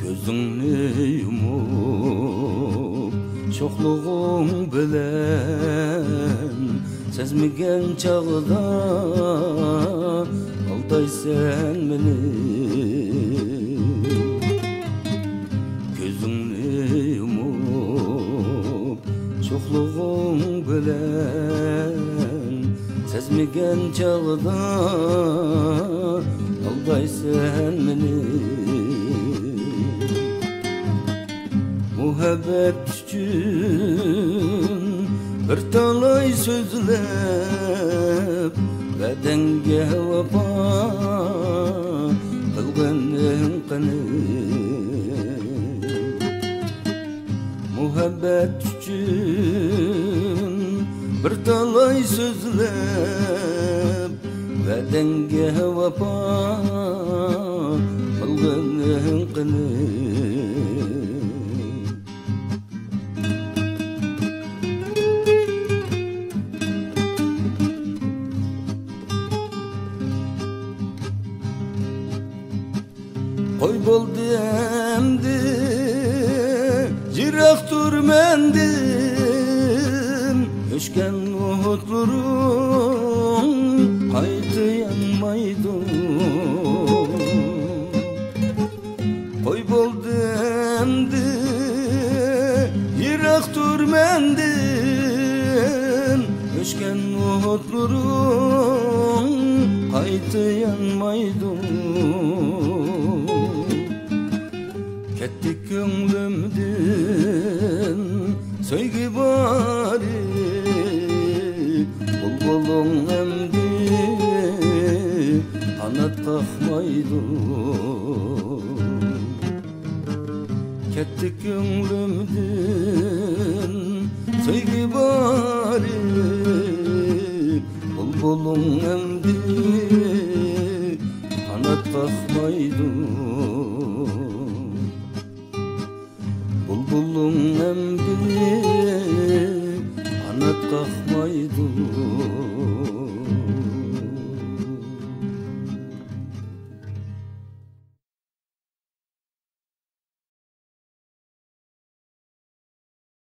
Gözünü yumup çokluğun bilen sezmegen çağda aldaysan beni. Gözünü yumup çokluğun bilen sezmegen çağda aldaysan beni. Muhabbet üçün bir talay sözlep bedenge vapa kılgının qani. Muhabbet üçün bir talay sözlep bedenge vapa kılgının qani. Koy boldu emdi, jiraktur mendim. Öşken umutlarım kaydı yanmaydı. Koy boldu emdi, jiraktur mendim. Öşken umutlarım kaydı yanmaydı. Kettik gönlümden söygü bari, bulbulun emdi kanat kalkmaydı. Kettik gönlümden söygü bari, bulbulun emdi kanat kalkmaydı. Bulbulun emdi kanat kalkmaydı.